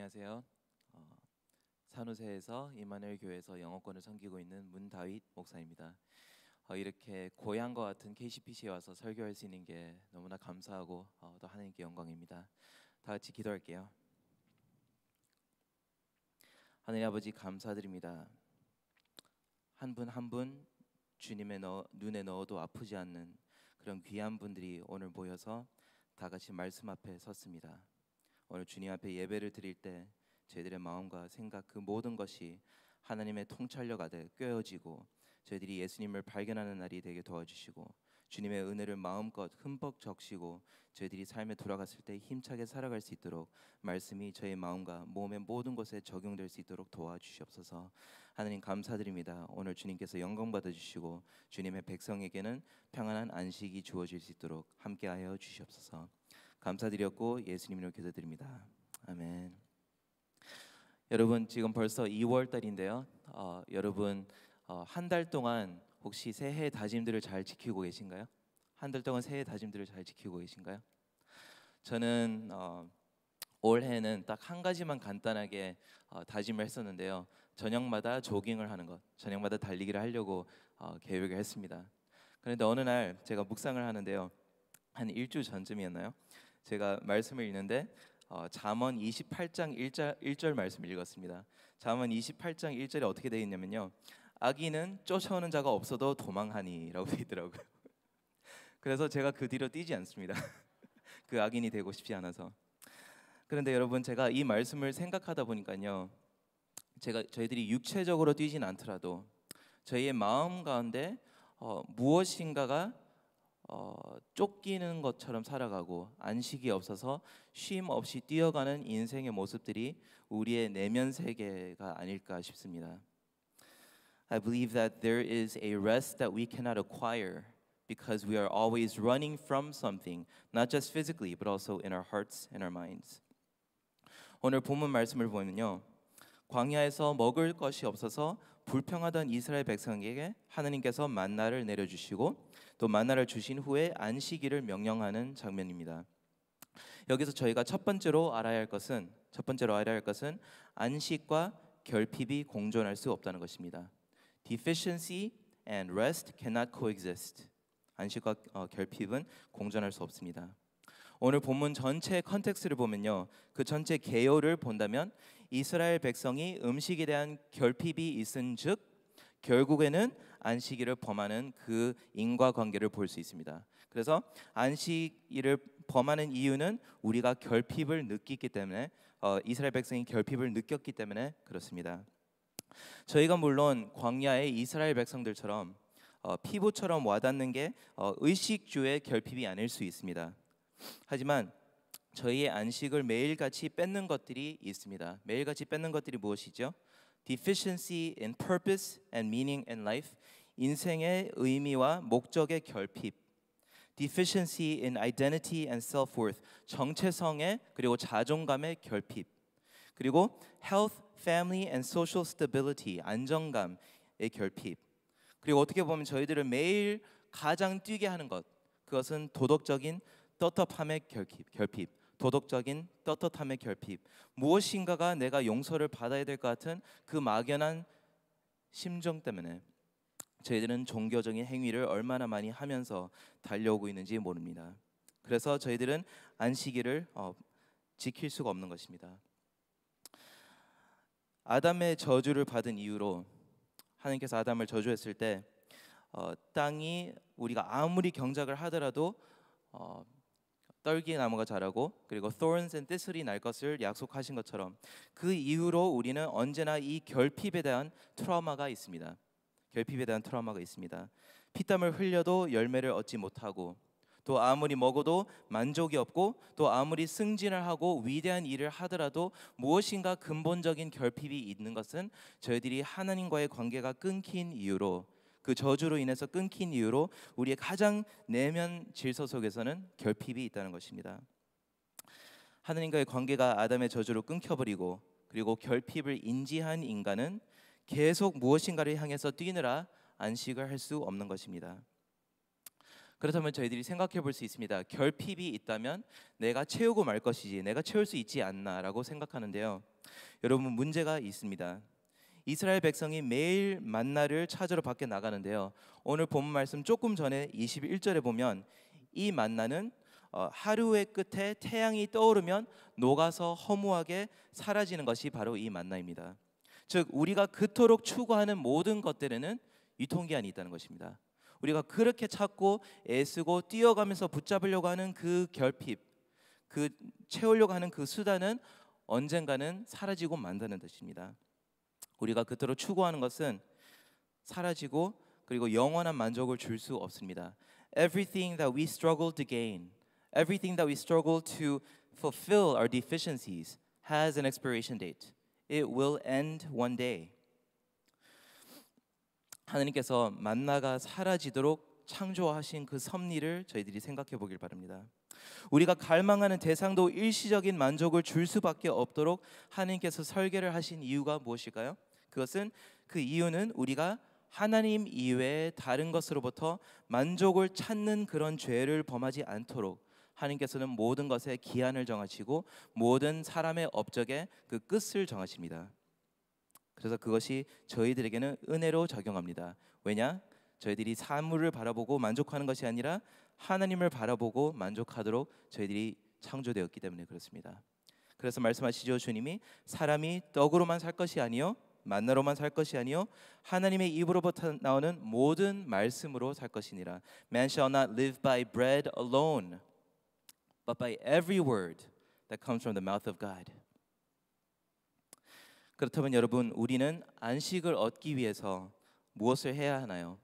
안녕하세요. 산호세에서 이마누엘 교회에서 영어권을 섬기고 있는 문다윗 목사입니다. 이렇게 고향과 같은 KCPC에 와서 설교할 수 있는 게 너무나 감사하고 또 하나님께 영광입니다. 다 같이 기도할게요. 하나님 아버지 감사드립니다. 한 분 한 분 주님의 눈에 넣어도 아프지 않는 그런 귀한 분들이 오늘 모여서 다 같이 말씀 앞에 섰습니다. 오늘 주님 앞에 예배를 드릴 때 저희들의 마음과 생각 그 모든 것이 하나님의 통찰력 아래 꿰어지고 저희들이 예수님을 발견하는 날이 되게 도와주시고 주님의 은혜를 마음껏 흠뻑 적시고 저희들이 삶에 돌아갔을 때 힘차게 살아갈 수 있도록 말씀이 저희 마음과 몸의 모든 곳에 적용될 수 있도록 도와주시옵소서. 하나님 감사드립니다. 오늘 주님께서 영광 받아주시고 주님의 백성에게는 평안한 안식이 주어질 수 있도록 함께하여 주시옵소서. 감사드렸고 예수님으로 기도드립니다. 아멘. 여러분 지금 벌써 2월 달인데요. 여러분 한 달 동안 혹시 새해 다짐들을 잘 지키고 계신가요? 한 달 동안 새해 다짐들을 잘 지키고 계신가요? 저는 올해는 딱 한 가지만 간단하게 다짐을 했었는데요. 저녁마다 조깅을 하는 것, 저녁마다 달리기를 하려고 계획을 했습니다. 그런데 어느 날 제가 묵상을 하는데요. 한 일주 전쯤이었나요? 제가 말씀을 읽는데 잠언 28장 1절 말씀을 읽었습니다. 잠언 28장 1절에 어떻게 되어 있냐면요. 악인은 쫓아오는 자가 없어도 도망하니 라고 되어 있더라고요. 그래서 제가 그 뒤로 뛰지 않습니다. 그 악인이 되고 싶지 않아서. 그런데 여러분 제가 이 말씀을 생각하다 보니까요. 저희들이 육체적으로 뛰진 않더라도 저희의 마음 가운데 무엇인가가 쫓기는 것처럼 살아가고 안식이 없어서 쉼 없이 뛰어가는 인생의 모습들이 우리의 내면 세계가 아닐까 싶습니다. I believe that there is a rest that we cannot acquire because we are always running from something, not just physically but also in our hearts and our minds. 오늘 본문 말씀을 보면요. 광야에서 먹을 것이 없어서 불평하던 이스라엘 백성에게 하나님께서 만나를 내려주시고 또 만나를 주신 후에 안식일을 명령하는 장면입니다. 여기서 저희가 첫 번째로 알아야 할 것은 안식과 결핍이 공존할 수 없다는 것입니다. Deficiency and rest cannot coexist. 안식과 결핍은 공존할 수 없습니다. 오늘 본문 전체 컨텍스트를 보면요, 그 전체 개요를 본다면 이스라엘 백성이 음식에 대한 결핍이 있은즉 결국에는 안식일을 범하는 그 인과관계를 볼 수 있습니다. 그래서 안식일을 범하는 이유는 우리가 결핍을 느끼기 때문에 이스라엘 백성이 결핍을 느꼈기 때문에 그렇습니다. 저희가 물론 광야의 이스라엘 백성들처럼 피부처럼 와닿는 게 의식주의 결핍이 아닐 수 있습니다. 하지만 저희의 안식을 매일같이 뺏는 것들이 있습니다. 매일같이 뺏는 것들이 무엇이죠? Deficiency in purpose and meaning in life. 인생의 의미와 목적의 결핍. Deficiency in identity and self-worth. 정체성의 그리고 자존감의 결핍. 그리고 health, family and social stability. 안정감의 결핍. 그리고 어떻게 보면 저희들을 매일 가장 뛰게 하는 것. 그것은 도덕적인 떳떳함의 결핍, 도덕적인 떳떳함의 결핍, 무엇인가가 내가 용서를 받아야 될 것 같은 그 막연한 심정 때문에 저희들은 종교적인 행위를 얼마나 많이 하면서 달려오고 있는지 모릅니다. 그래서 저희들은 안식일을 지킬 수가 없는 것입니다. 아담의 저주를 받은 이유로 하나님께서 아담을 저주했을 때 땅이 우리가 아무리 경작을 하더라도 떨기의 나무가 자라고 그리고 thorns and thistle이 날 것을 약속하신 것처럼 그 이후로 우리는 언제나 이 결핍에 대한 트라우마가 있습니다. 결핍에 대한 트라우마가 있습니다. 피땀을 흘려도 열매를 얻지 못하고 또 아무리 먹어도 만족이 없고 또 아무리 승진을 하고 위대한 일을 하더라도 무엇인가 근본적인 결핍이 있는 것은 저희들이 하나님과의 관계가 끊긴 이유로 그 저주로 인해서 끊긴 이유로 우리의 가장 내면 질서 속에서는 결핍이 있다는 것입니다. 하나님과의 관계가 아담의 저주로 끊겨버리고 그리고 결핍을 인지한 인간은 계속 무엇인가를 향해서 뛰느라 안식을 할 수 없는 것입니다. 그렇다면 저희들이 생각해 볼 수 있습니다. 결핍이 있다면 내가 채우고 말 것이지 내가 채울 수 있지 않나라고 생각하는데요. 여러분, 문제가 있습니다. 이스라엘 백성이 매일 만나를 찾으러 밖에 나가는데요. 오늘 본문 말씀 조금 전에 21절에 보면 이 만나는 하루의 끝에 태양이 떠오르면 녹아서 허무하게 사라지는 것이 바로 이 만나입니다. 즉 우리가 그토록 추구하는 모든 것들에는 유통기한이 있다는 것입니다. 우리가 그렇게 찾고 애쓰고 뛰어가면서 붙잡으려고 하는 그 결핍, 그 채우려고 하는 그 수단은 언젠가는 사라지고 만다는 뜻입니다. 우리가 그토록 추구하는 것은 사라지고 그리고 영원한 만족을 줄 수 없습니다. Everything that we struggle to gain, everything that we struggle to fulfill our deficiencies has an expiration date. It will end one day. 하나님께서 만나가 사라지도록 창조하신 그 섭리를 저희들이 생각해 보길 바랍니다. 우리가 갈망하는 대상도 일시적인 만족을 줄 수밖에 없도록 하나님께서 설계를 하신 이유가 무엇일까요? 그 이유는 우리가 하나님 이외의 다른 것으로부터 만족을 찾는 그런 죄를 범하지 않도록 하나님께서는 모든 것에 기한을 정하시고 모든 사람의 업적에 그 끝을 정하십니다. 그래서 그것이 저희들에게는 은혜로 적용합니다. 왜냐? 저희들이 사물을 바라보고 만족하는 것이 아니라 하나님을 바라보고 만족하도록 저희들이 창조되었기 때문에 그렇습니다. 그래서 말씀하시죠. 주님이 사람이 떡으로만 살 것이 아니요 만나로만 살 것이 아니요 하나님의 입으로부터 나오는 모든 말씀으로 살 것이니라. Man shall not live by bread alone, but by every word that comes from the mouth of God. 그렇다면 여러분, 우리는 안식을 얻기 위해서 무엇을 해야 하나요?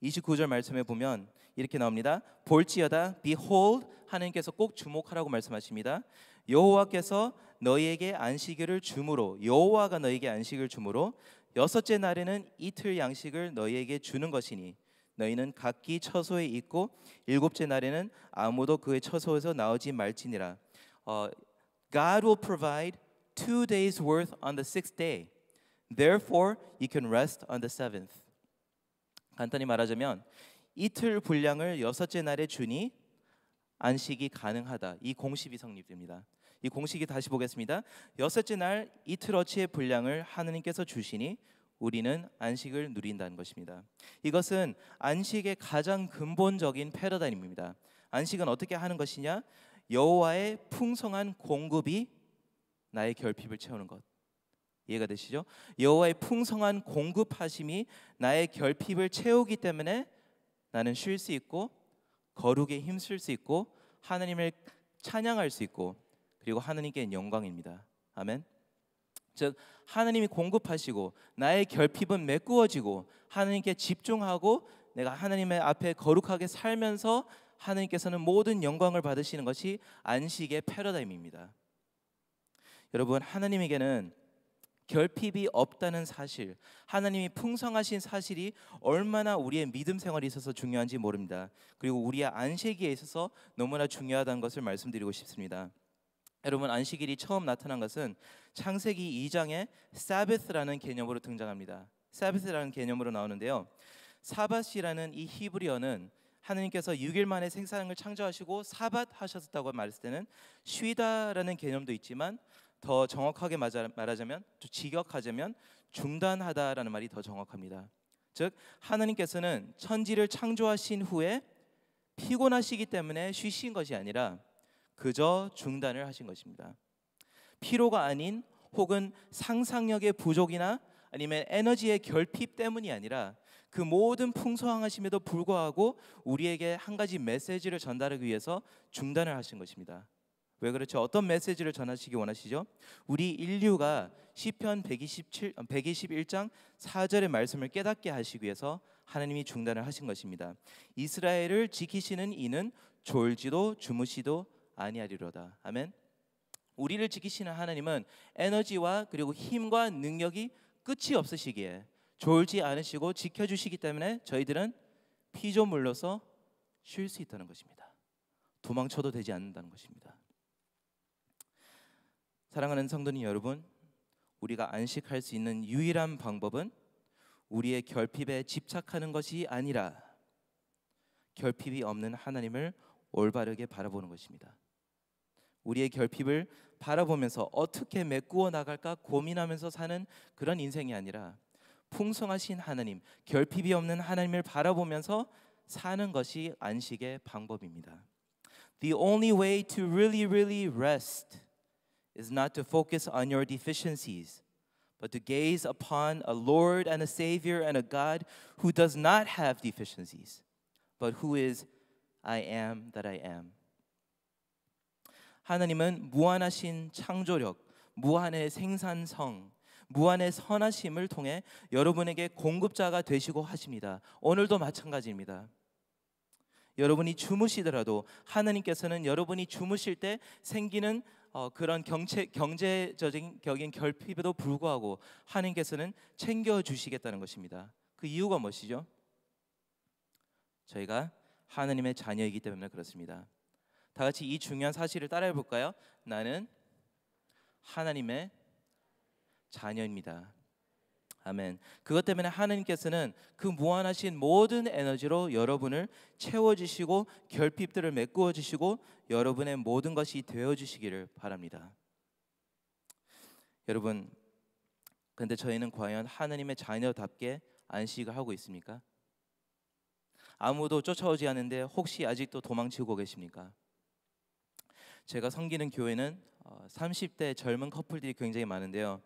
29절 말씀에 보면 이렇게 나옵니다. 볼지어다 behold, 하나님께서 꼭 주목하라고 말씀하십니다. 여호와께서 너희에게 안식일을 주므로, 여호와가 너희에게 안식을 주므로 여섯째 날에는 이틀 양식을 너희에게 주는 것이니 너희는 각기 처소에 있고 일곱째 날에는 아무도 그의 처소에서 나오지 말지니라. God will provide 2 days worth on the sixth day. Therefore you can rest on the seventh. 간단히 말하자면 이틀 분량을 여섯째 날에 주니 안식이 가능하다. 이 공식이 성립됩니다. 이 공식이 다시 보겠습니다. 여섯째 날 이틀어치의 분량을 하느님께서 주시니 우리는 안식을 누린다는 것입니다. 이것은 안식의 가장 근본적인 패러다임입니다. 안식은 어떻게 하는 것이냐? 여호와의 풍성한 공급이 나의 결핍을 채우는 것. 이해가 되시죠? 여호와의 풍성한 공급하심이 나의 결핍을 채우기 때문에 나는 쉴 수 있고 거룩에 힘쓸 수 있고 하나님을 찬양할 수 있고 그리고 하나님께 영광입니다. 아멘. 즉 하나님이 공급하시고 나의 결핍은 메꾸어지고 하나님께 집중하고 내가 하나님의 앞에 거룩하게 살면서 하나님께서는 모든 영광을 받으시는 것이 안식의 패러다임입니다. 여러분, 하나님에게는 결핍이 없다는 사실, 하나님이 풍성하신 사실이 얼마나 우리의 믿음 생활에 있어서 중요한지 모릅니다. 그리고 우리의 안식일에 있어서 너무나 중요하다는 것을 말씀드리고 싶습니다. 여러분, 안식일이 처음 나타난 것은 창세기 2장에 사바스라는 개념으로 등장합니다. 사바스라는 개념으로 나오는데요. 사밧이라는 이 히브리어는 하나님께서 6일 만에 생산을 창조하시고 사밧 하셨다고 말했을 때는 쉬다라는 개념도 있지만 더 정확하게 말하자면, 또 직역하자면 중단하다라는 말이 더 정확합니다. 즉 하나님께서는 천지를 창조하신 후에 피곤하시기 때문에 쉬신 것이 아니라 그저 중단을 하신 것입니다. 피로가 아닌 혹은 상상력의 부족이나 아니면 에너지의 결핍 때문이 아니라 그 모든 풍성하심에도 불구하고 우리에게 한 가지 메시지를 전달하기 위해서 중단을 하신 것입니다. 왜 그렇죠? 어떤 메시지를 전하시기 원하시죠? 우리 인류가 시편 121장 4절의 말씀을 깨닫게 하시기 위해서 하나님이 중단을 하신 것입니다. 이스라엘을 지키시는 이는 졸지도 주무시도 아니하리로다. 아멘. 우리를 지키시는 하나님은 에너지와 그리고 힘과 능력이 끝이 없으시기에 졸지 않으시고 지켜주시기 때문에 저희들은 피조물로서 쉴 수 있다는 것입니다. 도망쳐도 되지 않는다는 것입니다. 사랑하는 성도님 여러분, 우리가 안식할 수 있는 유일한 방법은 우리의 결핍에 집착하는 것이 아니라 결핍이 없는 하나님을 올바르게 바라보는 것입니다. 우리의 결핍을 바라보면서 어떻게 메꾸어 나갈까 고민하면서 사는 그런 인생이 아니라 풍성하신 하나님, 결핍이 없는 하나님을 바라보면서 사는 것이 안식의 방법입니다. The only way to really rest is not to focus on your deficiencies, but to gaze upon a Lord and a Savior and a God who does not have deficiencies, but who is I am that I am. 하나님은 무한하신 창조력, 무한의 생산성, 무한의 선하심을 통해 여러분에게 공급자가 되시고 하십니다. 오늘도 마찬가지입니다. 여러분이 주무시더라도 하나님께서는 여러분이 주무실 때 생기는 그런 경제적인 결핍에도 불구하고 하나님께서는 챙겨주시겠다는 것입니다. 그 이유가 무엇이죠? 저희가 하나님의 자녀이기 때문에 그렇습니다. 다 같이 이 중요한 사실을 따라해 볼까요? 나는 하나님의 자녀입니다. 아멘. 그것 때문에 하나님께서는 그 무한하신 모든 에너지로 여러분을 채워주시고 결핍들을 메꾸어 주시고 여러분의 모든 것이 되어주시기를 바랍니다. 여러분, 근데 저희는 과연 하나님의 자녀답게 안식을 하고 있습니까? 아무도 쫓아오지 않는데 혹시 아직도 도망치고 계십니까? 제가 섬기는 교회는 30대 젊은 커플들이 굉장히 많은데요.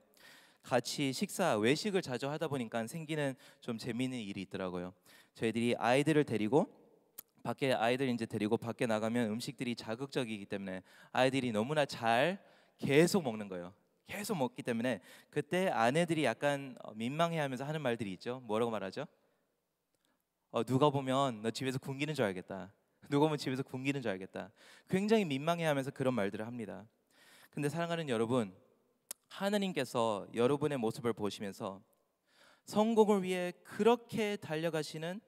같이 외식을 자주 하다 보니까 생기는 좀 재미있는 일이 있더라고요. 저희들이 아이들을 데리고 밖에 나가면 음식들이 자극적이기 때문에 아이들이 너무나 잘 계속 먹는 거예요. 계속 먹기 때문에 그때 아내들이 약간 민망해하면서 하는 말들이 있죠. 뭐라고 말하죠? 누가 보면 너 집에서 굶기는 줄 알겠다. 누가 보면 집에서 굶기는 줄 알겠다. 굉장히 민망해하면서 그런 말들을 합니다. 근데 사랑하는 여러분, 하나님께서 여러분의 모습을 보시면서 성공을 위해 그렇게 달려가시는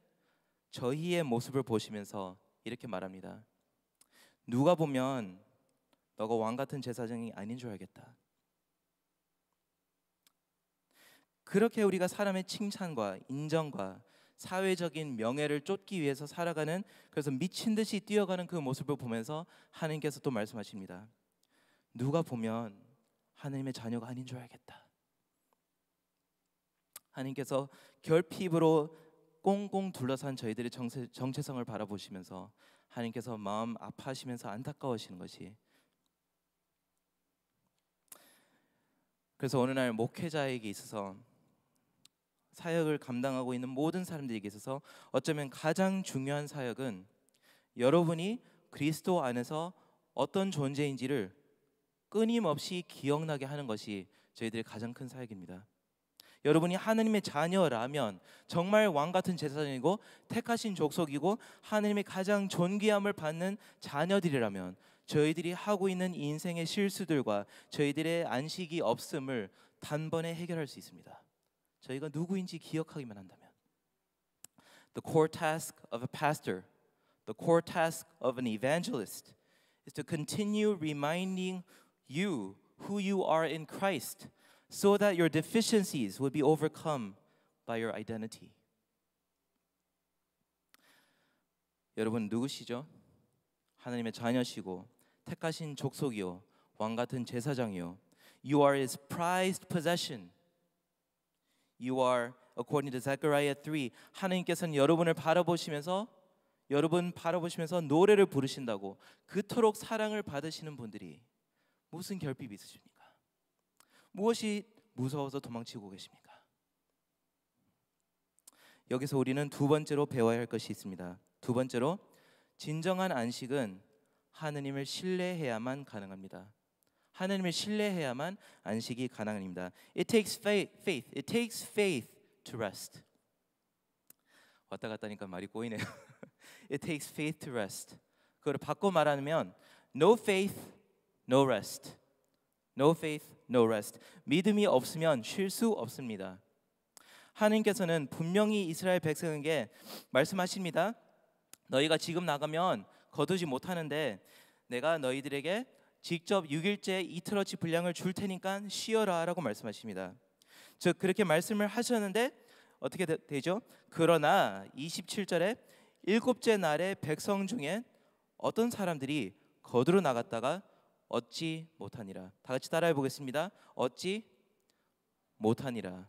저희의 모습을 보시면서 이렇게 말합니다. 누가 보면 너가 왕 같은 제사장이 아닌 줄 알겠다. 그렇게 우리가 사람의 칭찬과 인정과 사회적인 명예를 쫓기 위해서 살아가는, 그래서 미친 듯이 뛰어가는 그 모습을 보면서 하나님께서 또 말씀하십니다. 누가 보면 하나님의 자녀가 아닌 줄 알겠다. 하나님께서 결핍으로 꽁꽁 둘러싼 저희들의 정체성을 바라보시면서 하나님께서 마음 아파하시면서 안타까워하시는 것이, 그래서 어느 날 목회자에게 있어서 사역을 감당하고 있는 모든 사람들에게 있어서 어쩌면 가장 중요한 사역은 여러분이 그리스도 안에서 어떤 존재인지를 끊임없이 기억나게 하는 것이 저희들의 가장 큰 사역입니다. 여러분이 하나님의 자녀라면 정말 왕같은 제사장이고 택하신 족속이고 하나님의 가장 존귀함을 받는 자녀들이라면 저희들이 하고 있는 인생의 실수들과 저희들의 안식이 없음을 단번에 해결할 수 있습니다. 저희가 누구인지 기억하기만 한다면. The core task of a pastor, the core task of an evangelist is to continue reminding you who you are in Christ so that your deficiencies would be overcome by your identity. 여러분 누구시죠? 하나님의 자녀시고 택하신 족속이요 왕 같은 제사장이요. You are his prized possession. You are, according to Zechariah 3, 하나님께서는 여러분 바라보시면서 노래를 부르신다고. 그토록 사랑을 받으시는 분들이 무슨 결핍이 있으십니까? 무엇이 무서워서 도망치고 계십니까? 여기서 우리는 두 번째로 배워야 할 것이 있습니다. 두 번째로, 진정한 안식은 하나님을 신뢰해야만 가능합니다. 하나님을 신뢰해야만 안식이 가능합니다. It takes faith. It takes faith to rest. 왔다 갔다 하니까 말이 꼬이네요. It takes faith to rest. 그걸 바꿔 말하면 no faith, no rest. No faith, no rest. 믿음이 없으면 쉴 수 없습니다. 하나님께서는 분명히 이스라엘 백성에게 말씀하십니다. 너희가 지금 나가면 거두지 못하는데 내가 너희들에게 직접 6일째 이틀어치 분량을 줄 테니까 쉬어라 라고 말씀하십니다. 즉 그렇게 말씀을 하셨는데 어떻게 되죠? 그러나 27절에 일곱째 날에 백성 중에 어떤 사람들이 거두러 나갔다가 얻지 못하니라. 다 같이 따라해 보겠습니다. 얻지 못하니라.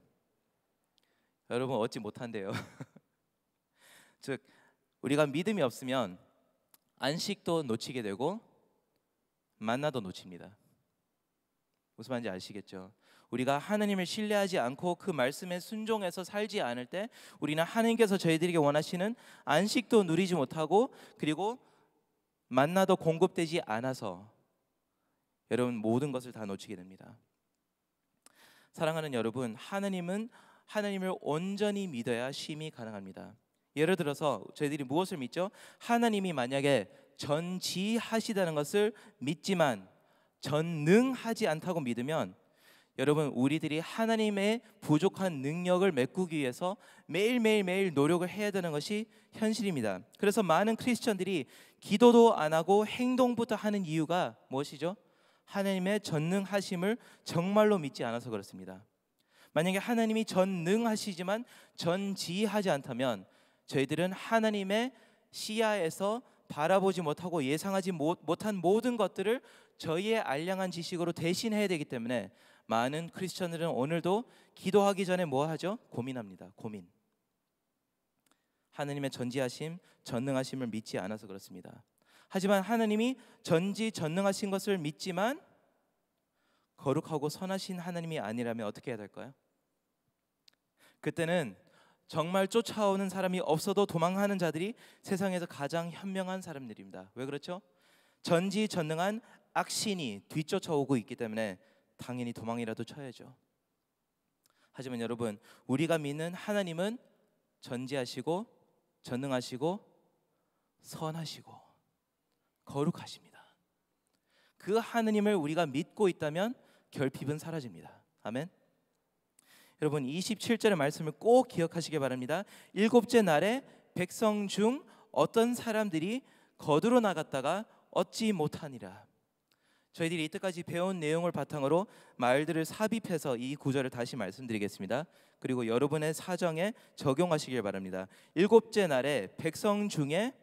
여러분 얻지 못한대요. 즉 우리가 믿음이 없으면 안식도 놓치게 되고 만나도 놓칩니다. 무슨 말인지 아시겠죠? 우리가 하나님을 신뢰하지 않고 그 말씀에 순종해서 살지 않을 때 우리는 하나님께서 저희들에게 원하시는 안식도 누리지 못하고 그리고 만나도 공급되지 않아서 여러분 모든 것을 다 놓치게 됩니다. 사랑하는 여러분, 하나님을 온전히 믿어야 쉼이 가능합니다. 예를 들어서 저희들이 무엇을 믿죠? 하나님이 만약에 전지하시다는 것을 믿지만 전능하지 않다고 믿으면 여러분 우리들이 하나님의 부족한 능력을 메꾸기 위해서 매일매일 노력을 해야 되는 것이 현실입니다. 그래서 많은 크리스천들이 기도도 안 하고 행동부터 하는 이유가 무엇이죠? 하나님의 전능하심을 정말로 믿지 않아서 그렇습니다. 만약에 하나님이 전능하시지만 전지하지 않다면 저희들은 하나님의 시야에서 바라보지 못하고 예상하지 못한 모든 것들을 저희의 알량한 지식으로 대신해야 되기 때문에 많은 크리스천들은 오늘도 기도하기 전에 뭐 하죠? 고민합니다. 고민. 하나님의 전지하심, 전능하심을 믿지 않아서 그렇습니다. 하지만 하나님이 전지전능하신 것을 믿지만 거룩하고 선하신 하나님이 아니라면 어떻게 해야 될까요? 그때는 정말 쫓아오는 사람이 없어도 도망하는 자들이 세상에서 가장 현명한 사람들입니다. 왜 그렇죠? 전지전능한 악신이 뒤쫓아오고 있기 때문에 당연히 도망이라도 쳐야죠. 하지만 여러분, 우리가 믿는 하나님은 전지하시고 전능하시고 선하시고 거룩하십니다. 그 하나님을 우리가 믿고 있다면 결핍은 사라집니다. 아멘. 여러분 27절의 말씀을 꼭 기억하시기 바랍니다. 일곱째 날에 백성 중 어떤 사람들이 거두러 나갔다가 얻지 못하니라. 저희들이 이때까지 배운 내용을 바탕으로 말들을 삽입해서 이 구절을 다시 말씀드리겠습니다. 그리고 여러분의 사정에 적용하시길 바랍니다. 일곱째 날에 백성 중에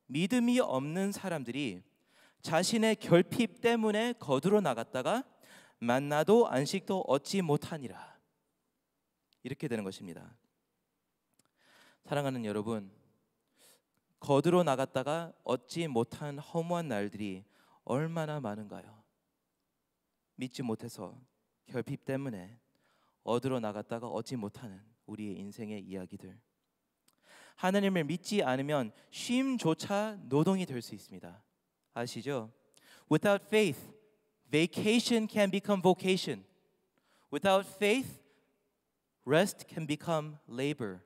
믿음이 없는 사람들이 자신의 결핍 때문에 거두러 나갔다가 만나도 안식도 얻지 못하니라. 이렇게 되는 것입니다. 사랑하는 여러분, 거두러 나갔다가 얻지 못한 허무한 날들이 얼마나 많은가요? 믿지 못해서 결핍 때문에 얻으러 나갔다가 얻지 못하는 우리의 인생의 이야기들. 하나님을 믿지 않으면 쉼조차 노동이 될 수 있습니다. 아시죠? Without faith, vacation can become vocation. Without faith, rest can become labor.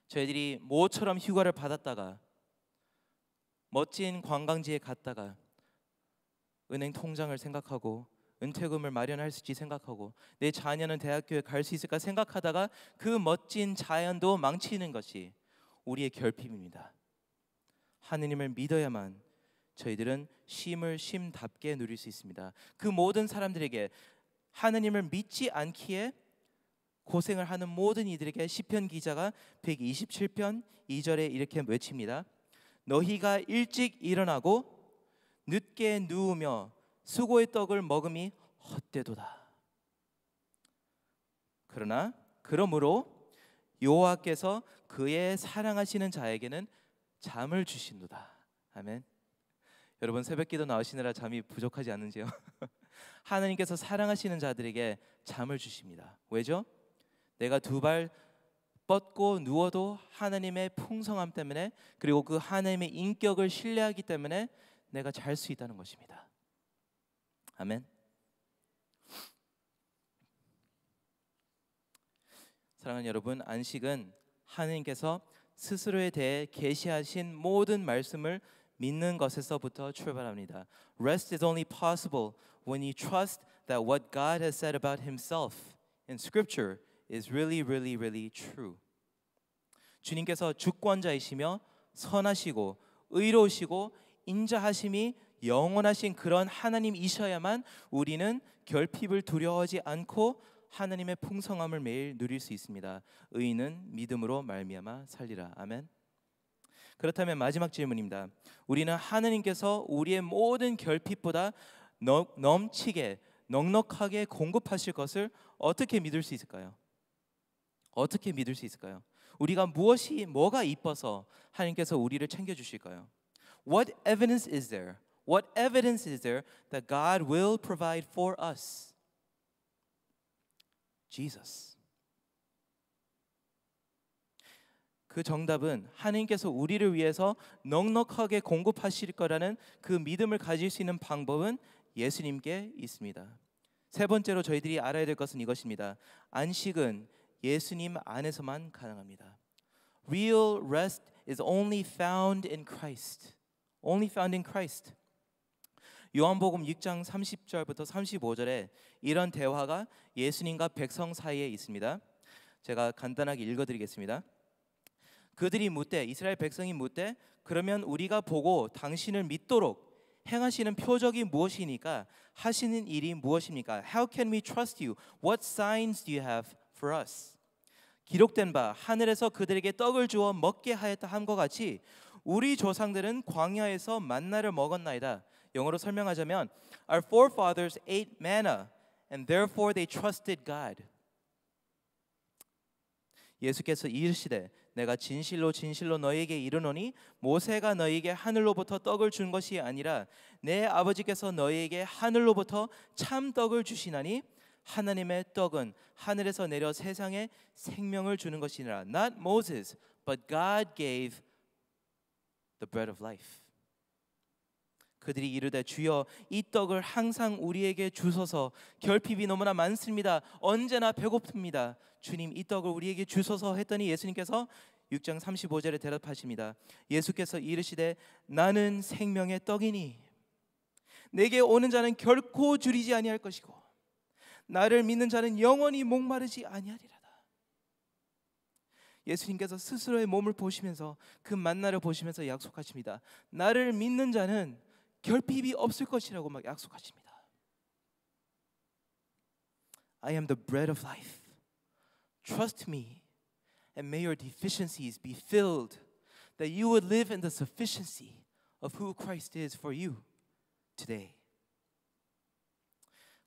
저희들이 모처럼 휴가를 받았다가 멋진 관광지에 갔다가 은행 통장을 생각하고 은퇴금을 마련할 수 있지 생각하고 내 자녀는 대학교에 갈 수 있을까 생각하다가 그 멋진 자연도 망치는 것이 우리의 결핍입니다. 하느님을 믿어야만 저희들은 쉼을 쉼답게 누릴 수 있습니다. 그 모든 사람들에게 하느님을 믿지 않기에 고생을 하는 모든 이들에게 시편 기자가 127편 2절에 이렇게 외칩니다. 너희가 일찍 일어나고 늦게 누우며 수고의 떡을 먹음이 헛되도다. 그러므로 여호와께서 그의 사랑하시는 자에게는 잠을 주신도다. 아멘. 여러분 새벽기도 나오시느라 잠이 부족하지 않은지요? 하나님께서 사랑하시는 자들에게 잠을 주십니다. 왜죠? 내가 두 발 뻗고 누워도 하나님의 풍성함 때문에 그리고 그 하나님의 인격을 신뢰하기 때문에 내가 잘 수 있다는 것입니다. 아멘. 사랑하는 여러분, 안식은 하나님께서 스스로에 대해 계시하신 모든 말씀을 믿는 것에서부터 출발합니다. Rest is only possible when you trust that what God has said about Himself in Scripture is really true. 주님께서 주권자이시며 선하시고 의로우시고 인자하심이 영원하신 그런 하나님이셔야만 우리는 결핍을 두려워하지 않고 하나님의 풍성함을 매일 누릴 수 있습니다. 의인은 믿음으로 말미암아 살리라. 아멘. 그렇다면 마지막 질문입니다. 우리는 하느님께서 우리의 모든 결핍보다 넘치게 넉넉하게 공급하실 것을 어떻게 믿을 수 있을까요? 어떻게 믿을 수 있을까요? 우리가 뭐가 이뻐서 하나님께서 우리를 챙겨 주실까요? What evidence is there? What evidence is there that God will provide for us? Jesus. 그 정답은 하나님께서 우리를 위해서 넉넉하게 공급하실 거라는 그 믿음을 가질 수 있는 방법은 예수님께 있습니다. 세 번째로 저희들이 알아야 될 것은 이것입니다. 안식은 예수님 안에서만 가능합니다. Real rest is only found in Christ. Only found in Christ. 요한복음 6장 30절부터 35절에 이런 대화가 예수님과 백성 사이에 있습니다. 제가 간단하게 읽어드리겠습니다. 그들이 묻되, 이스라엘 백성이 묻되, 그러면 우리가 보고 당신을 믿도록 행하시는 표적이 무엇이니까? 하시는 일이 무엇입니까? How can we trust you? What signs do you have for us? 기록된 바 하늘에서 그들에게 떡을 주어 먹게 하였다 함과 같이 우리 조상들은 광야에서 만나를 먹었나이다. 영어로 설명하자면 Our forefathers ate manna and therefore they trusted God. 예수께서 이르시되 내가 진실로 진실로 너희에게 이르노니 모세가 너희에게 하늘로부터 떡을 준 것이 아니라 내 아버지께서 너희에게 하늘로부터 참 떡을 주시나니 하나님의 떡은 하늘에서 내려 세상에 생명을 주는 것이니라. Not Moses, but God gave the bread of life. 그들이 이르되 주여 이 떡을 항상 우리에게 주소서. 결핍이 너무나 많습니다. 언제나 배고픕니다. 주님 이 떡을 우리에게 주소서 했더니 예수님께서 6장 35절에 대답하십니다. 예수께서 이르시되 나는 생명의 떡이니 내게 오는 자는 결코 줄이지 아니할 것이고 나를 믿는 자는 영원히 목마르지 아니하리라다. 예수님께서 스스로의 몸을 보시면서 그 만나를 보시면서 약속하십니다. 나를 믿는 자는 결핍이 없을 것이라고 막 약속하십니다. I am the bread of life. Trust me and may your deficiencies be filled that you would live in the sufficiency of who Christ is for you today.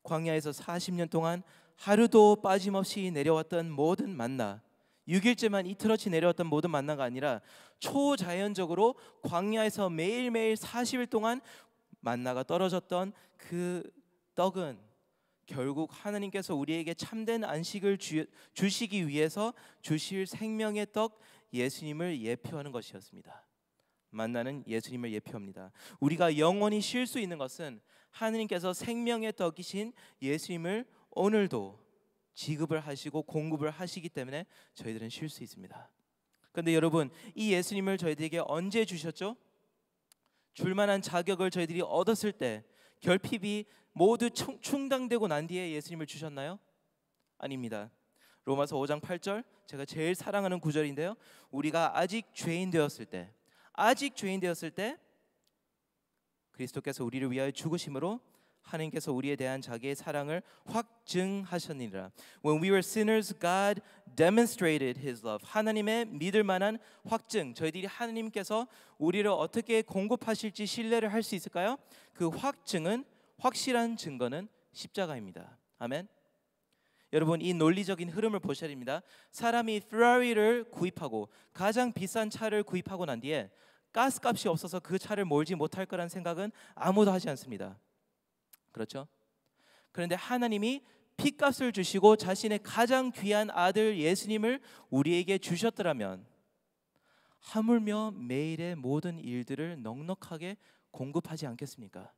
광야에서 40년 동안 하루도 빠짐없이 내려왔던 모든 만나 6일째만 이틀어치 내려왔던 모든 만나가 아니라 초자연적으로 광야에서 매일매일 40일 동안 만나가 떨어졌던 그 떡은 결국 하나님께서 우리에게 참된 안식을 주시기 위해서 주실 생명의 떡 예수님을 예표하는 것이었습니다. 만나는 예수님을 예표합니다. 우리가 영원히 쉴 수 있는 것은 하나님께서 생명의 떡이신 예수님을 오늘도 지급을 하시고 공급을 하시기 때문에 저희들은 쉴 수 있습니다. 그런데 여러분 이 예수님을 저희들에게 언제 주셨죠? 줄만한 자격을 저희들이 얻었을 때 결핍이 모두 충당되고 난 뒤에 예수님을 주셨나요? 아닙니다. 로마서 5장 8절 제가 제일 사랑하는 구절인데요. 우리가 아직 죄인 되었을 때 그리스도께서 우리를 위하여 죽으심으로 하나님께서 우리에 대한 자기의 사랑을 확증하셨느니라. When we were sinners, God demonstrated His love. 하나님의 믿을 만한 확증. 저희들이 하나님께서 우리를 어떻게 공급하실지 신뢰를 할 수 있을까요? 그 확증은 확실한 증거는 십자가입니다. 아멘. 여러분 이 논리적인 흐름을 보셔야 됩니다. 사람이 페라리를 구입하고 가장 비싼 차를 구입하고 난 뒤에 가스값이 없어서 그 차를 몰지 못할 거란 생각은 아무도 하지 않습니다. 그렇죠? 그런데 하나님이 피값을 주시고 자신의 가장 귀한 아들 예수님을 우리에게 주셨더라면 하물며 매일의 모든 일들을 넉넉하게 공급하지 않겠습니까?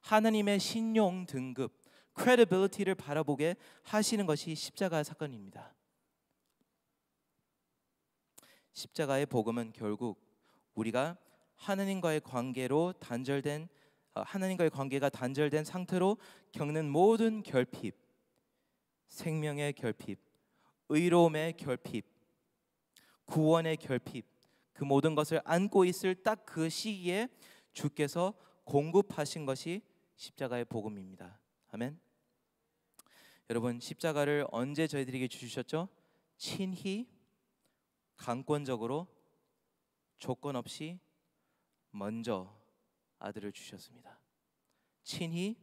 하나님의 신용 등급, credibility를 바라보게 하시는 것이 십자가 사건입니다. 십자가의 복음은 결국 우리가 하나님과의 관계가 단절된 상태로 겪는 모든 결핍, 생명의 결핍, 의로움의 결핍, 구원의 결핍, 그 모든 것을 안고 있을 딱 그 시기에 주께서 공급하신 것이 십자가의 복음입니다. 아멘. 여러분 십자가를 언제 저희들에게 주셨죠? 친히 강권적으로 조건 없이 먼저 아들을 주셨습니다. 친히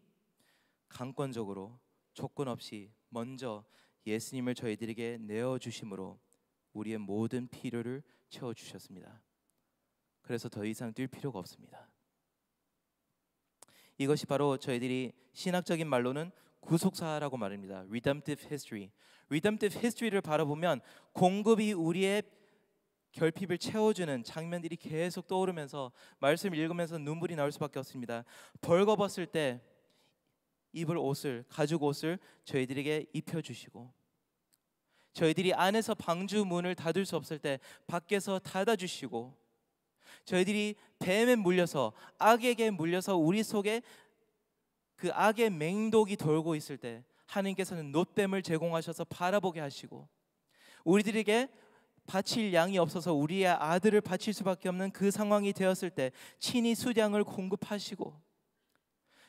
강권적으로 조건 없이 먼저 예수님을 저희들에게 내어주심으로 우리의 모든 필요를 채워주셨습니다. 그래서 더 이상 뛸 필요가 없습니다. 이것이 바로 저희들이 신학적인 말로는 구속사라고 말합니다. Redemptive history. Redemptive history를 바라보면 공급이 우리의 결핍을 채워주는 장면들이 계속 떠오르면서 말씀을 읽으면서 눈물이 나올 수밖에 없습니다. 벌거벗을 때 입을 옷을, 가죽 옷을 저희들에게 입혀주시고, 저희들이 안에서 방주 문을 닫을 수 없을 때 밖에서 닫아주시고, 저희들이 뱀에 물려서, 악에게 물려서 우리 속에 그 악의 맹독이 돌고 있을 때 하나님께서는 놋뱀을 제공하셔서 바라보게 하시고, 우리들에게 바칠 양이 없어서 우리의 아들을 바칠 수밖에 없는 그 상황이 되었을 때 친히 수량을 공급하시고,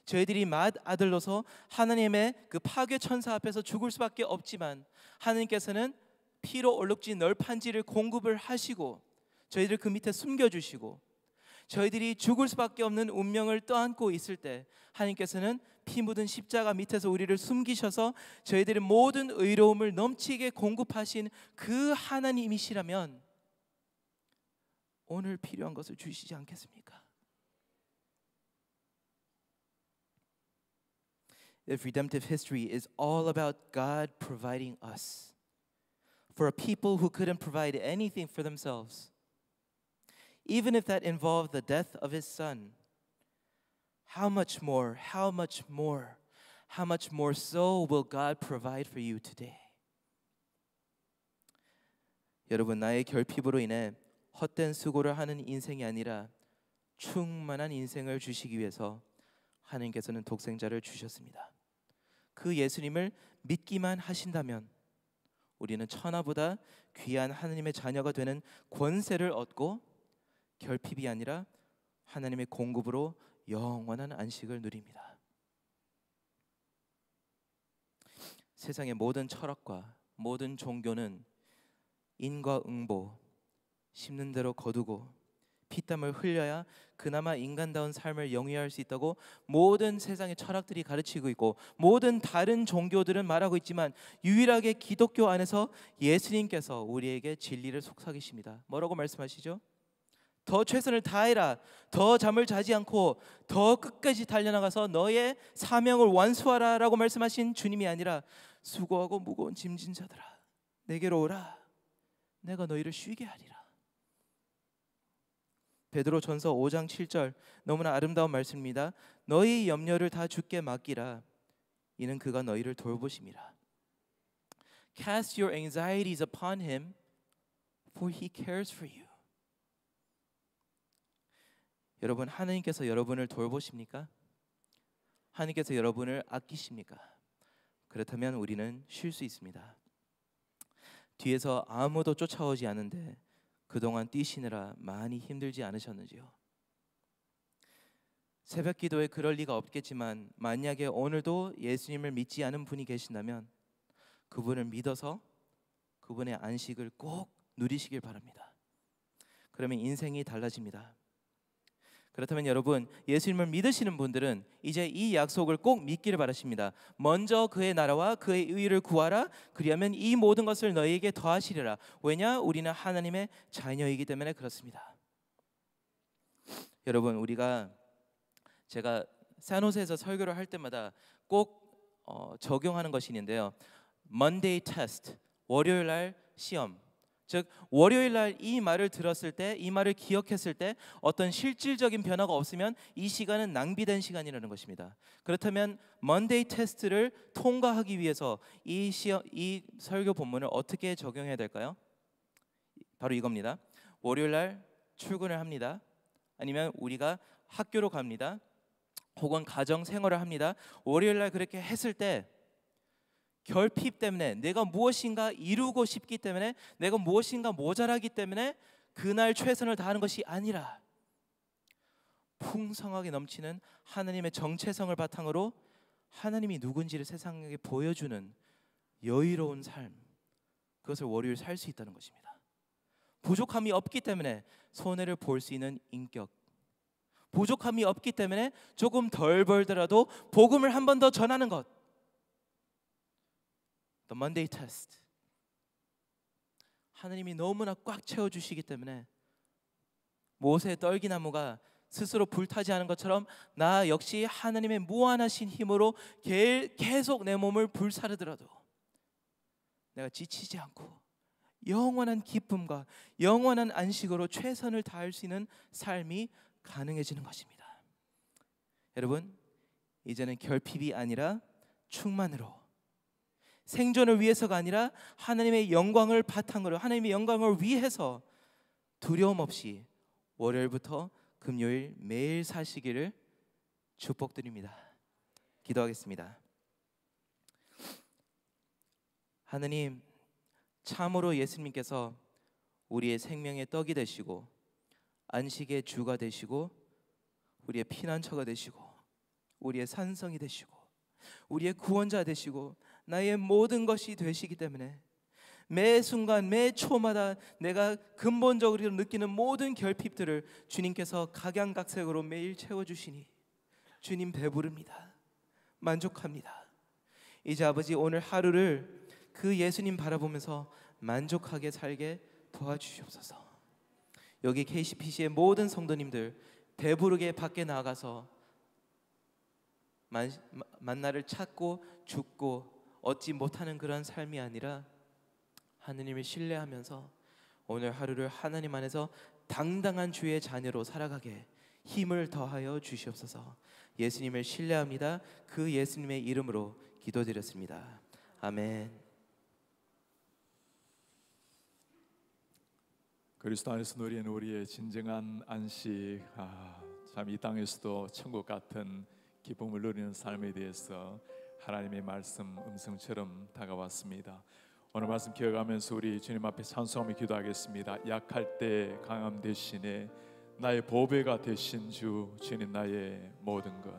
저희들이 맏아들로서 하나님의 그 파괴 천사 앞에서 죽을 수밖에 없지만 하나님께서는 피로 얼룩진 널판지를 공급을 하시고 저희들을 그 밑에 숨겨주시고, 저희들이 죽을 수밖에 없는 운명을 떠안고 있을 때 하나님께서는 피 묻은 십자가 밑에서 우리를 숨기셔서 저희들의 모든 의로움을 넘치게 공급하신 그 하나님이시라면 오늘 필요한 것을 주시지 않겠습니까? If redemptive history is all about God providing us for a people who couldn't provide anything for themselves, even if that involved the death of his son, how much more so will God provide for you today? 여러분, 나의 결핍으로 인해 헛된 수고를 하는 인생이 아니라 충만한 인생을 주시기 위해서 하나님께서는 독생자를 주셨습니다. 그 예수님을 믿기만 하신다면 우리는 천하보다 귀한 하나님의 자녀가 되는 권세를 얻고 결핍이 아니라 하나님의 공급으로 영원한 안식을 누립니다. 세상의 모든 철학과 모든 종교는 인과응보, 심는 대로 거두고 피땀을 흘려야 그나마 인간다운 삶을 영위할 수 있다고 모든 세상의 철학들이 가르치고 있고, 모든 다른 종교들은 말하고 있지만 유일하게 기독교 안에서 예수님께서 우리에게 진리를 속삭이십니다. 뭐라고 말씀하시죠? 더 최선을 다해라, 더 잠을 자지 않고 더 끝까지 달려나가서 너의 사명을 완수하라 라고 말씀하신 주님이 아니라 수고하고 무거운 짐진 자들아 내게로 오라, 내가 너희를 쉬게 하리라. 베드로전서 5장 7절 너무나 아름다운 말씀입니다. 너희 염려를 다 주께 맡기라, 이는 그가 너희를 돌보심이라. Cast your anxieties upon him, for he cares for you. 여러분, 하나님께서 여러분을 돌보십니까? 하나님께서 여러분을 아끼십니까? 그렇다면 우리는 쉴 수 있습니다. 뒤에서 아무도 쫓아오지 않은데 그동안 뛰시느라 많이 힘들지 않으셨는지요? 새벽 기도에 그럴 리가 없겠지만 만약에 오늘도 예수님을 믿지 않은 분이 계신다면 그분을 믿어서 그분의 안식을 꼭 누리시길 바랍니다. 그러면 인생이 달라집니다. 그렇다면 여러분, 예수님을 믿으시는 분들은 이제 이 약속을 꼭 믿기를 바라십니다. 먼저 그의 나라와 그의 의를 구하라, 그리하면 이 모든 것을 너희에게 더하시리라. 왜냐? 우리는 하나님의 자녀이기 때문에 그렇습니다. 여러분, 제가 산호세에서 설교를 할 때마다 꼭 적용하는 것이 있는데요. Monday test, 월요일 날 시험. 즉 월요일 날 이 말을 들었을 때, 이 말을 기억했을 때 어떤 실질적인 변화가 없으면 이 시간은 낭비된 시간이라는 것입니다. 그렇다면 먼데이 테스트를 통과하기 위해서 이 설교 본문을 어떻게 적용해야 될까요? 바로 이겁니다. 월요일 날 출근을 합니다. 아니면 우리가 학교로 갑니다. 혹은 가정 생활을 합니다. 월요일 날 그렇게 했을 때 결핍 때문에, 내가 무엇인가 이루고 싶기 때문에, 내가 무엇인가 모자라기 때문에 그날 최선을 다하는 것이 아니라 풍성하게 넘치는 하나님의 정체성을 바탕으로 하나님이 누군지를 세상에게 보여주는 여유로운 삶, 그것을 월요일 살 수 있다는 것입니다. 부족함이 없기 때문에 손해를 볼 수 있는 인격, 부족함이 없기 때문에 조금 덜 벌더라도 복음을 한 번 더 전하는 것, The Monday Test. 하나님이 너무나 꽉 채워주시기 때문에 모세의 떨기나무가 스스로 불타지 않은 것처럼 나 역시 하나님의 무한하신 힘으로 계속 내 몸을 불사르더라도 내가 지치지 않고 영원한 기쁨과 영원한 안식으로 최선을 다할 수 있는 삶이 가능해지는 것입니다. 여러분, 이제는 결핍이 아니라 충만으로, 생존을 위해서가 아니라 하나님의 영광을 바탕으로, 하나님의 영광을 위해서 두려움 없이 월요일부터 금요일 매일 사시기를 축복드립니다. 기도하겠습니다. 하나님, 참으로 예수님께서 우리의 생명의 떡이 되시고 안식의 주가 되시고 우리의 피난처가 되시고 우리의 산성이 되시고 우리의 구원자 되시고 나의 모든 것이 되시기 때문에 매 순간 매 초마다 내가 근본적으로 느끼는 모든 결핍들을 주님께서 각양각색으로 매일 채워주시니 주님 배부릅니다. 만족합니다. 이제 아버지, 오늘 하루를 그 예수님 바라보면서 만족하게 살게 도와주시옵소서. 여기 KCPC의 모든 성도님들 배부르게 밖에 나가서 만나를 찾고 죽고 얻지 못하는 그런 삶이 아니라 하느님을 신뢰하면서 오늘 하루를 하나님 안에서 당당한 주의 자녀로 살아가게 힘을 더하여 주시옵소서. 예수님을 신뢰합니다. 그 예수님의 이름으로 기도드렸습니다. 아멘. 그리스도 안에서 누리는 우리의 진정한 안식, 참 이 땅에서도 천국 같은 기쁨을 누리는 삶에 대해서 하나님의 말씀 음성처럼 다가왔습니다. 오늘 말씀 기억하면서 우리 주님 앞에 찬송하며 기도하겠습니다. 약할 때 강함 대신에 나의 보배가 되신 주, 주님 나의 모든 것.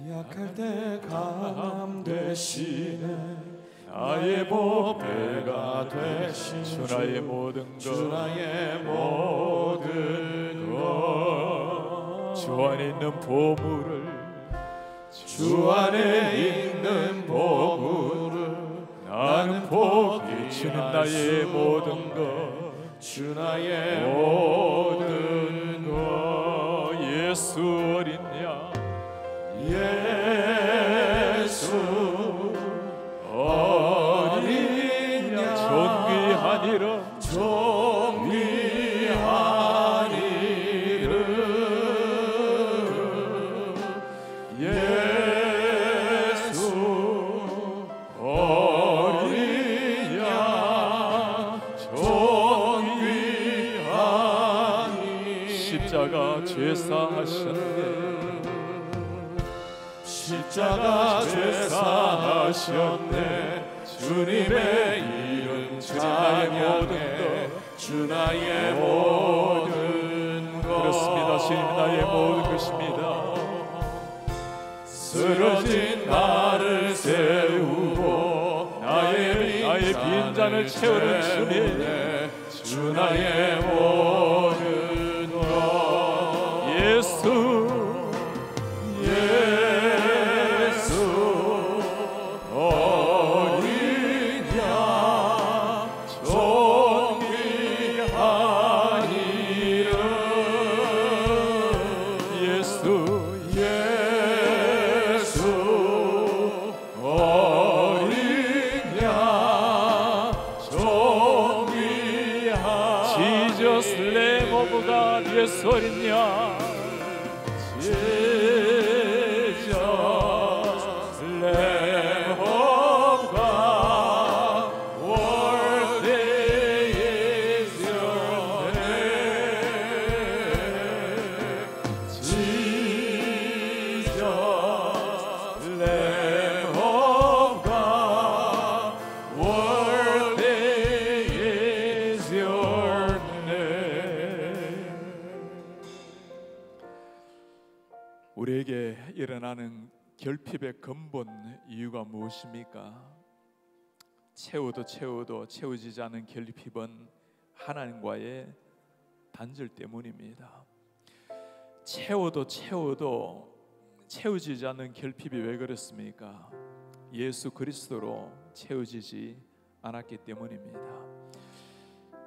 약할 때 강함 대신에 나의 보배가 되신 주 나의 모든 것, 주 나의 모든 것, 주 안에 있는 보물을, 주 안에 있는 보물을 나는 포기할 주님 나의 모든 것, 주 나의 모든 것. 예수 어린 양, 예수 어린 양, 존귀한 이름, 존귀한 이름, 예수 어린 양, 존귀한 이름. 십자가 죄사하셨네, 십자가 죄사하셨네. 주님의 이름 찬양해 주 나의 모든 것. 그렇습니다. 주님 나의 모든 것입니다. 쓰러진 나를 세우고 나의 빈잔을 채우는 주님, 주 나의 모든 것. 예수 어린 양, 존귀한 이름, 예수 어린 양, 존귀한 Jesus Lamb of God, 예수 어린 양, Lamb of God, worthy is your name. Jesus, Lamb of God, worthy is your name. 우리에게 일어나는 결핍의 근본 이유가 무엇입니까? 채워도 채워지지 않는 결핍은 하나님과의 단절 때문입니다. 채워도 채워지지 않는 결핍이 왜 그렇습니까? 예수 그리스도로 채워지지 않았기 때문입니다.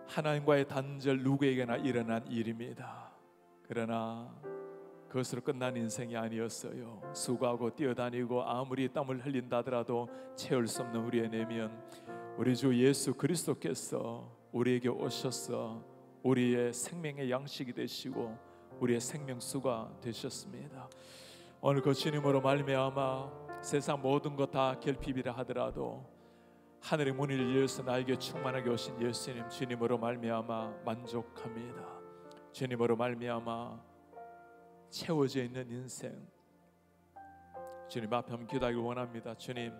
하나님과의 단절 누구에게나 일어난 일입니다. 그러나 그것으로 끝난 인생이 아니었어요. 수고하고 뛰어다니고 아무리 땀을 흘린다 하더라도 채울 수 없는 우리의 내면, 우리 주 예수 그리스도께서 우리에게 오셔서 우리의 생명의 양식이 되시고 우리의 생명수가 되셨습니다. 오늘 그 주님으로 말미암아 세상 모든 것 다 결핍이라 하더라도 하늘의 문을 열어서 나에게 충만하게 오신 예수님, 주님으로 말미암아 만족합니다. 주님으로 말미암아 채워져 있는 인생, 주님 앞에 한번 기도하기를 원합니다. 주님,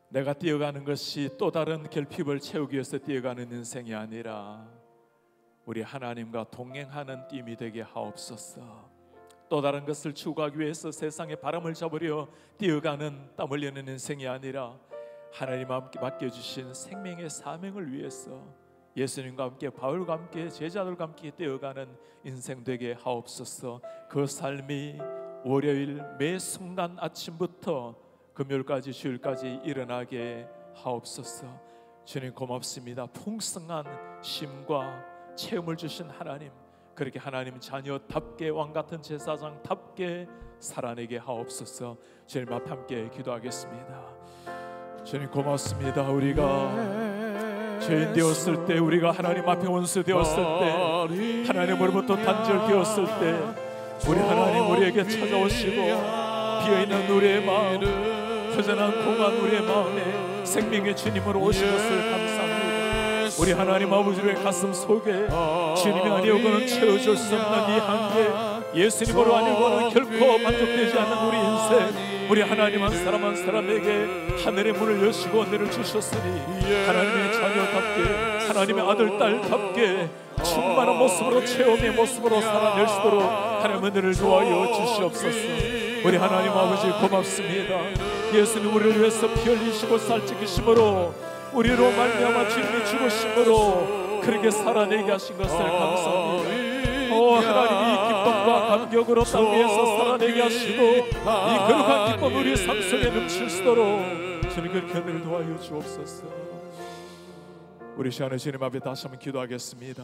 내가 뛰어가는 것이 또 다른 결핍을 채우기 위해서 뛰어가는 인생이 아니라 우리 하나님과 동행하는 띠이 되게 하옵소서. 또 다른 것을 추구하기 위해서 세상의 바람을 잡으려 뛰어가는 땀 흘리는 인생이 아니라 하나님 함께 맡겨주신 생명의 사명을 위해서 예수님과 함께 바울과 함께 제자들과 함께 뛰어가는 인생 되게 하옵소서. 그 삶이 월요일 매 순간 아침부터 금요일까지 주일까지 일어나게 하옵소서. 주님 고맙습니다. 풍성한 쉼과 체험을 주신 하나님, 그렇게 하나님 자녀답게 왕같은 제사장답게 살아내게 하옵소서. 주님 앞에 함께 기도하겠습니다. 주님 고맙습니다. 우리가 죄인 되었을 때, 우리가 하나님 앞에 원수 되었을 때, 하나님으로부터 단절되었을 때 우리 하나님 우리에게 찾아오시고 비어있는 우리의 마음, 허전한 공간 우리의 마음에 생명의 주님으로 오신 것을 감사합니다. 우리 하나님 아버지의 가슴 속에 주님이 아니오고는 채워줄 수 없는 이 한계, 예수님으로 아니고는 결코 만족되지 않는 우리 인생, 우리 하나님 한 사람 한 사람에게 하늘의 문을 여시고 은혜를 주셨으니 하나님의 자녀답게, 하나님의 아들 딸답게 충만한 모습으로, 체험의 모습으로 살아낼 수 있도록 하나님 은혜를 도와여 주시옵소서. 우리 하나님 아버지 고맙습니다. 예수님 우리를 위해서 피 흘리시고 살찌기심으로 우리로 말미암아 주님이 죽으심으로 그렇게 살아내게 하신 것을 감사합니다. 하나님이 이 기쁨과 감격으로 땅 위에서 살아내게 하시고 이 거룩한 기쁨 우리 삶 속에 넘칠 수 있도록 주님 그렇게 은혜를 도와여 주옵소서. 우리 시간에 주님 앞에 다시 한번 기도하겠습니다.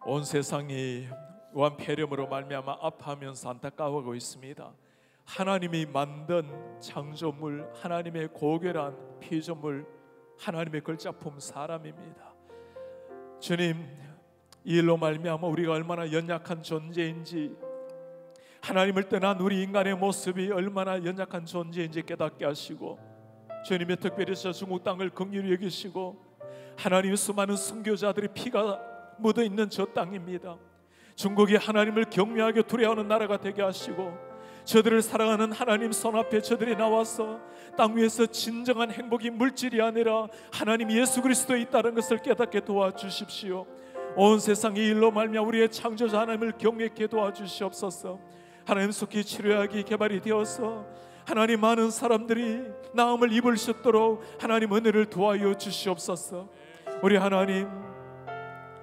온 세상이 무한폐렴으로 말미암아 아파하면서 안타까워하고 있습니다. 하나님이 만든 창조물, 하나님의 고결한 피조물, 하나님의 걸작품 사람입니다. 주님, 이 일로 말미암아 우리가 얼마나 연약한 존재인지, 하나님을 떠난 우리 인간의 모습이 얼마나 연약한 존재인지 깨닫게 하시고, 주님의 특별히 저 중국 땅을 긍휼히 여기시고, 하나님의 수많은 순교자들의 피가 묻어있는 저 땅입니다. 중국이 하나님을 경외하게 두려워하는 나라가 되게 하시고, 저들을 사랑하는 하나님 손 앞에 저들이 나와서 땅 위에서 진정한 행복이 물질이 아니라 하나님 예수 그리스도에 있다는 것을 깨닫게 도와주십시오. 온 세상의 일로 말미암아 우리의 창조자 하나님을 경외케 도와주시옵소서. 하나님 속히 치료약이 개발이 되어서 하나님 많은 사람들이 나음을 입을 수 있도록 하나님 은혜를 도와여 주시옵소서. 우리 하나님,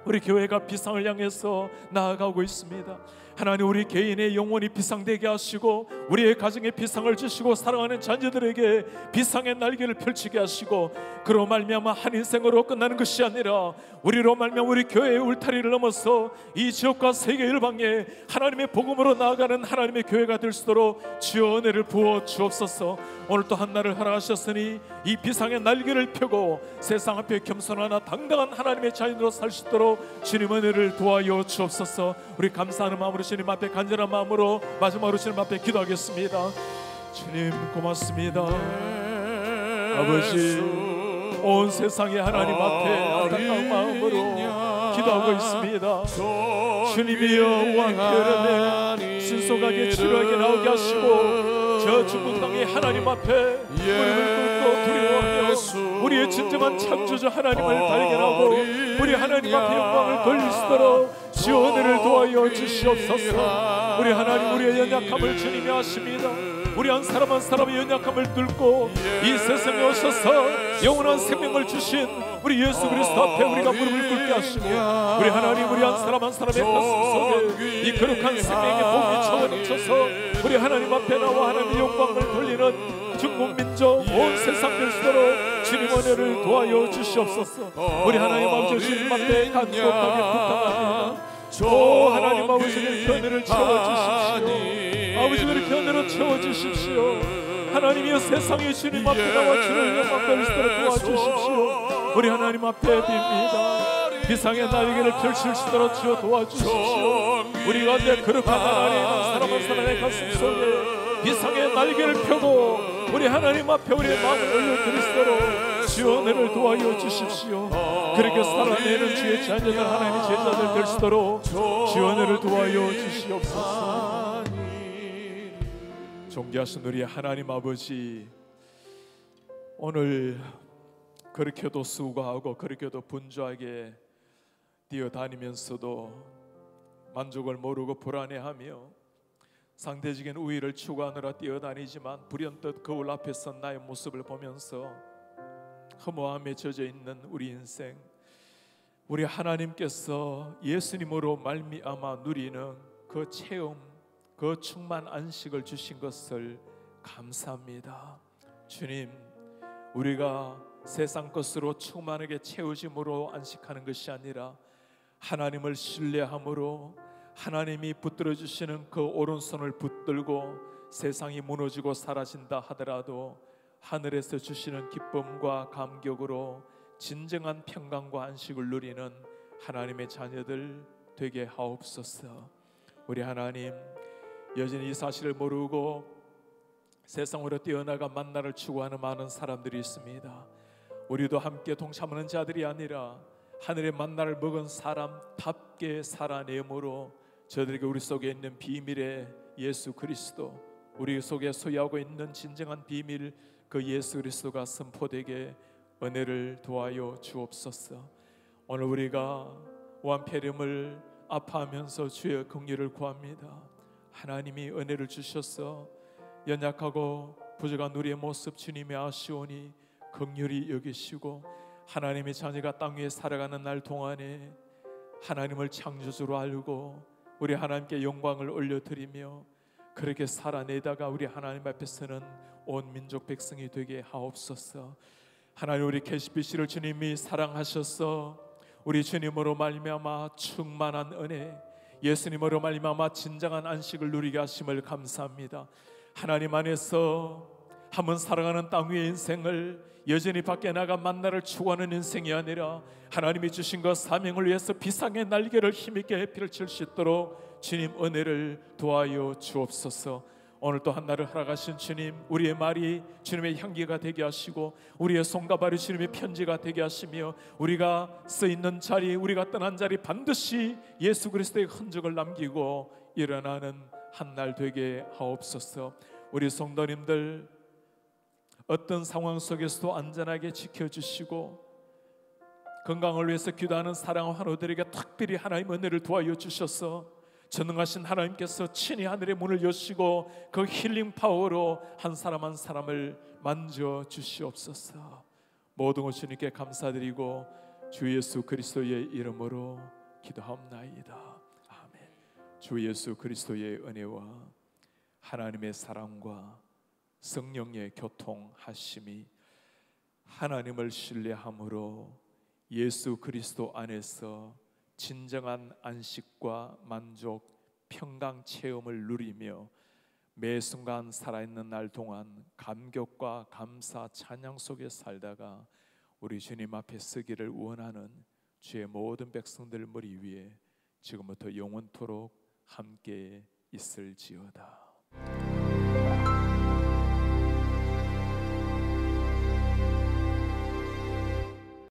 우리 교회가 비상을 향해서 나아가고 있습니다. 하나님 우리 개인의 영혼이 비상되게 하시고 우리의 가정에 비상을 주시고 사랑하는 자녀들에게 비상의 날개를 펼치게 하시고, 그로 말미암아 한 인생으로 끝나는 것이 아니라 우리로 말미암아 우리 교회의 울타리를 넘어서 이 지역과 세계 일방에 하나님의 복음으로 나아가는 하나님의 교회가 될 수 있도록 주여 은혜를 부어 주옵소서. 오늘 또 한날을 허락하셨으니 이 비상의 날개를 펴고 세상 앞에 겸손하나 당당한 하나님의 자녀로 살 수 있도록 주님 은혜를 도와여 주옵소서. 우리 감사하는 마음으로 주님 앞에 간절한 마음으로 마지막으로 주님 앞에 기도하겠습니다. 주님 고맙습니다. 아버지, 온 세상에 하나님 앞에 안타까운 마음으로 기도하고 있습니다. 주님이여 왕께를 신속하게 치료하게 나오게 하시고 저 중국 땅의 하나님 앞에 무릎을 꿇고 두려워하며 우리의 진정한 창조주 하나님을 발견하고 우리 하나님 앞에 영광을 돌릴 수 있도록 주여 은혜를 도와여 주시옵소서. 우리 하나님 우리의 연약함을 주님이 아십니다. 우리 한 사람 한 사람의 연약함을 뚫고 이 세상에 오셔서 영원한 생명을 주신 우리 예수 그리스도 앞에 우리가 무릎을 꿇게 하시고, 우리 하나님 우리 한 사람 한 사람의 가슴 속에 이 거룩한 생명의 복이 차오르셔서 우리 하나님 앞에 나와 하나님의 영광을 돌리는 중국 민족 온 세상 될수록 주님 은혜를 도와여 주시옵소서. 우리 하나님 아버지 주님 앞에 간곡하게 부탁합니다. 오 하나님 아버지를 은혜를 채워주십시오. 아버지 그렇게 은혜로 채워주십시오. 하나님이여 세상의 주님 앞에 나와 주를 영광될 수 있도록 도와주십시오. 우리 하나님 앞에 빕니다. 비상의 날개를 펼칠 수 있도록 주여 도와주십시오. 우리 가운데 거룩한 하나님 한 사람 한 사람의 가슴 속에 비상의 날개를 펴고 우리 하나님 앞에 우리의 마음을 올려드릴 수 있도록 주여 은혜를 도와여 주십시오. 그렇게 살아내는 주의 자녀들 하나님의 제자들 될 수 있도록 주여 은혜를 도와여 주시옵소서. 존귀하신 우리 하나님 아버지, 오늘 그렇게도 수고하고 그렇게도 분주하게 뛰어다니면서도 만족을 모르고 불안해하며 상대적인 우위를 추구하느라 뛰어다니지만 불현듯 거울 앞에 선 나의 모습을 보면서 허무함에 젖어 있는 우리 인생, 우리 하나님께서 예수님으로 말미암아 누리는 그 체험, 그 충만 안식을 주신 것을 감사합니다. 주님, 우리가 세상 것으로 충만하게 채우심으로 안식하는 것이 아니라 하나님을 신뢰함으로 하나님이 붙들어 주시는 그 오른손을 붙들고 세상이 무너지고 사라진다 하더라도 하늘에서 주시는 기쁨과 감격으로 진정한 평강과 안식을 누리는 하나님의 자녀들 되게 하옵소서. 우리 하나님, 여전히 이 사실을 모르고 세상으로 뛰어나가 만나를 추구하는 많은 사람들이 있습니다. 우리도 함께 동참하는 자들이 아니라 하늘의 만나를 먹은 사람답게 살아내므로 저들에게 우리 속에 있는 비밀의 예수 그리스도, 우리 속에 소유하고 있는 진정한 비밀 그 예수 그리스도가 선포되게 은혜를 도와여 주옵소서. 오늘 우리가 완폐렴을 아파하면서 주의 긍휼을 구합니다. 하나님이 은혜를 주셔서 연약하고 부족한 우리의 모습 주님이 아시오니 긍휼히 여기시고 하나님의 자녀가 땅 위에 살아가는 날 동안에 하나님을 창조주로 알고 우리 하나님께 영광을 올려드리며 그렇게 살아내다가 우리 하나님 앞에서는 온 민족 백성이 되게 하옵소서. 하나님, 우리 캐시피씨를 주님이 사랑하셔서 우리 주님으로 말미암아 충만한 은혜, 예수님으로 말미암아 진정한 안식을 누리게 하심을 감사합니다. 하나님 안에서 한번 살아가는 땅 위의 인생을 여전히 밖에 나가 만나를 추구하는 인생이 아니라 하나님이 주신 것 사명을 위해서 비상의 날개를 힘있게 펼칠 수 있도록 주님 은혜를 도와여 주옵소서. 오늘 또 한날을 허락하신 주님, 우리의 말이 주님의 향기가 되게 하시고 우리의 손과 발이 주님의 편지가 되게 하시며 우리가 쓰있는 자리, 우리가 떠난 자리 반드시 예수 그리스도의 흔적을 남기고 일어나는 한날 되게 하옵소서. 우리 성도님들 어떤 상황 속에서도 안전하게 지켜주시고 건강을 위해서 기도하는 사랑하는 환우들에게 특별히 하나님 은혜를 도와여 주셔서 전능하신 하나님께서 친히 하늘의 문을 여시고 그 힐링 파워로 한 사람 한 사람을 만져 주시옵소서. 모든 것 주님께 감사드리고 주 예수 그리스도의 이름으로 기도하옵나이다. 아멘. 주 예수 그리스도의 은혜와 하나님의 사랑과 성령의 교통하심이 하나님을 신뢰함으로 예수 그리스도 안에서 진정한 안식과 만족, 평강 체험을 누리며 매 순간 살아있는 날 동안 감격과 감사, 찬양 속에 살다가 우리 주님 앞에 서기를 원하는 주의 모든 백성들 머리 위에 지금부터 영원토록 함께 있을지어다.